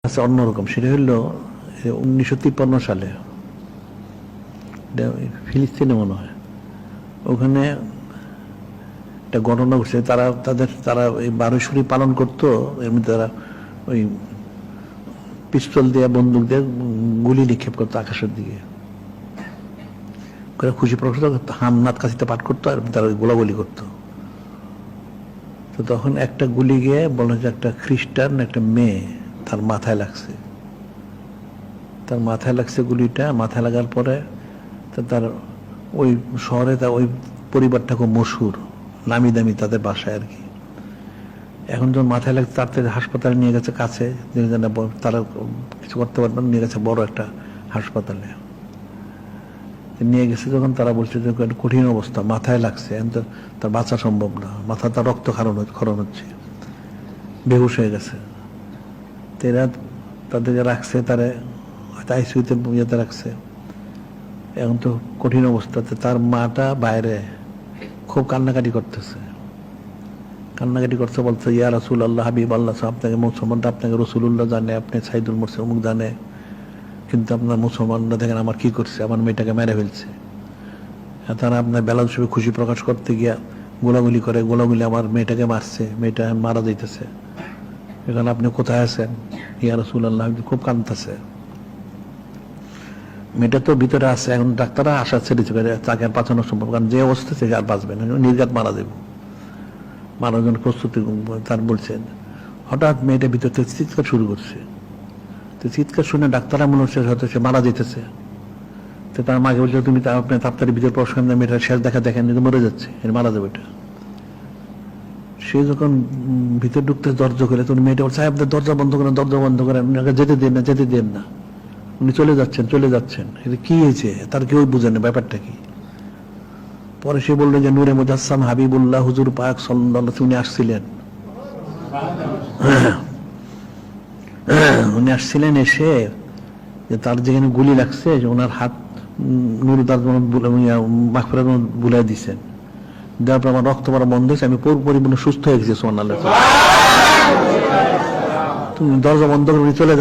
আছে অন্যরকম। সেটা হলো 1953 সালে ফিলিস্তিনে মনে হয়, ওখানে একটা ঘটনা ঘটছে। তারা ওই বারোশরী পালন করতো, এর মধ্যে তারা ওই পিস্তল দিয়ে বন্দুক দিয়ে গুলি নিক্ষেপ করতো আকাশের দিকে করে, খুশি প্রকাশ করতো, হামনাথ কাশিতে পাঠ করতো আর তারা ওই গোলাগুলি করতো। তো তখন একটা গুলি গিয়ে বলা যে একটা খ্রিস্টান একটা মেয়ে তার মাথায় লাগছে। তার মাথায় লাগছে গুলিটা। মাথায় লাগার পরে তার ওই শহরে তার ওই পরিবারটা খুব মশহুর, নামি দামি তাদের বাসায় আর কি। এখন যখন মাথায় লাগছে তার হাসপাতালে নিয়ে গেছে কাছে, তারা কিছু করতে পারবে না, নিয়ে গেছে বড় একটা হাসপাতালে নিয়ে গেছে। যখন তারা বলছে যে কঠিন অবস্থা, মাথায় লাগছে, তার বাঁচা সম্ভব না, মাথা তার রক্ত ক্ষরণ হচ্ছে, বেহুশ হয়ে গেছে। এরা তাদেরকে রাখছে, তারা আইসিইউতে ইয়েতে রাখছে। এখন তো কঠিন অবস্থাতে তার মাটা বাইরে খুব কান্নাকাটি করতেছে, বলছে ইয়া রাসূলুল্লাহ, হাবিব আল্লাহ, আপনাকে মুসলমানরা আপনাকে রাসূলুল্লাহ জানে, আপনি সাইদুল মুরসালিন অমুক জানে, কিন্তু আপনার মুসলমানরা দেখেন আমার কি করছে, আমার মেয়েটাকে মেরে ফেলছে। তারা আপনার বেলাল হিসেবে খুশি প্রকাশ করতে গিয়া গোলাগুলি করে, গোলাগুলি আমার মেয়েটাকে মারছে, মেয়েটা মারা যাইতেছে। এখানে আপনি কোথায় আছেন ইয়া রাসূলুল্লাহ? খুব কাঁদতেছে। মেয়েটা তো ভিতরে আছে। এখন ডাক্তাররা আশা ছেড়ে তাকে আর বাঁচানো সম্ভব, কারণ যে অবস্থা থেকে আর বাঁচবে না, নির্ঘাত মারা দেব, মারার জন্য প্রস্তুতি তার বলছেন। হঠাৎ মেয়েটা ভিতর থেকে চিৎকার শুরু করছে। তো চিৎকার শুনে ডাক্তাররা মনে হচ্ছে হয়তো সে মারা যেতেছে। তো তার মাকে বলছে তুমি আপনি তাড়াতাড়ি ভিতরে প্রবেশ করেন, মেয়েটার শেষ দেখা দেখেন, মরে যাচ্ছে, মারা যাবে এটা। সে যখন ভিতরে ঢুকতে দরজা করে, তখন মেয়েটা বলছে আপনার দরজা বন্ধ করেন, দরজা বন্ধ করেন, যেতে দেন না, যেতে দেন না, উনি চলে যাচ্ছেন। এটা কি হয়েছে তার কেউ বুঝেন না, ব্যাপারটা কি। পরে সে বললো যে নূরে মুজাসসাম হাবিবুল্লাহ হুজুর পাক সাল্লাল্লাহু আলাইহি ওয়াসাল্লাম উনি আসছিলেন। উনি আসছিলেন, এসে তার যেখানে গুলি লাগছে ওনার হাত নুরুদার মাগফিরাত বুলাই দিচ্ছেন। দেওয়ার পর আমার রক্ত পড়া বন্ধ হয়েছে, আমি পরিপূর্ণ সুস্থ হয়ে গেছি। সুবহানাল্লাহ। তুমি দরজা বন্ধ করে উনি চলে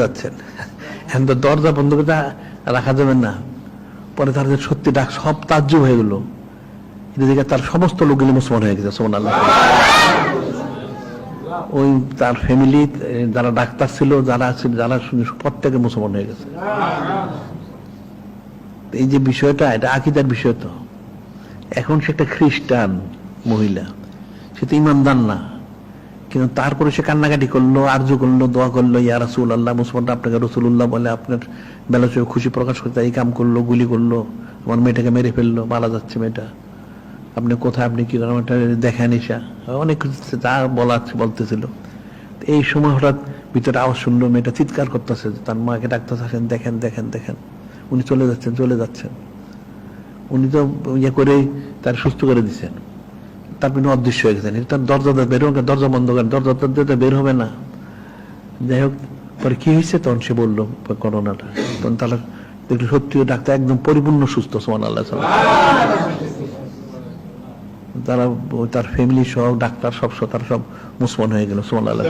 যাচ্ছেন। এখন তো দরজা বন্ধ করে রাখা যাবে না। পরে তার যে সত্যি ডাক সব তাজ্জুব হয়ে গেল, এদিকে তার সমস্ত লোকগুলি মুসলমান হয়ে গেছে। সুবহানাল্লাহ। ওই তার ফ্যামিলি যারা ডাক্তার ছিল, যারা প্রত্যেকে মুসলমান হয়ে গেছে। এই যে বিষয়টা, এটা আকীদার বিষয়। তো এখন সে একটা খ্রিস্টান মহিলা, সে তো ইমানদার না, কিন্তু তারপরে সে কান্নাকাটি করলো, আরজু করলো, দোয়া করলো, ইয়া রাসূলুল্লাহ, মুসলমানরা আপনাকে রাসূলুল্লাহ বলে, আপনার বেলা খুশি প্রকাশ করতে এই কাম করলো, গুলি করলো, আমার মেয়েটাকে মেরে ফেললো, মারা যাচ্ছে মেয়েটা, আপনি কোথায়, আপনি কি করেন, ওটা দেখেন ইসা, অনেক কিছু যা বলতেছিল। এই সময় হঠাৎ ভিতরে আওয়াজ শুনলো, মেয়েটা চিৎকার করতেছে, তার মাকে ডাকতেছে, দেখেন, উনি চলে যাচ্ছেন। উনি তো ইয়ে করে তার সুস্থ করে দিচ্ছেন, তারপরে অদৃশ্য হয়ে গেছেন। তার দরজা বন্ধ করেন, দরজা বের হবে না। যাই হোক, পরে কি হয়েছে তখন সে বললো ঘটনাটা। তখন তারা দেখলো সত্যি ডাক্তার একদম পরিপূর্ণ সুস্থ। সুবহানাল্লাহ। তারা তার ফ্যামিলি সহ ডাক্তার তারা সব মুসলমান হয়ে গেল। সুবহানাল্লাহ।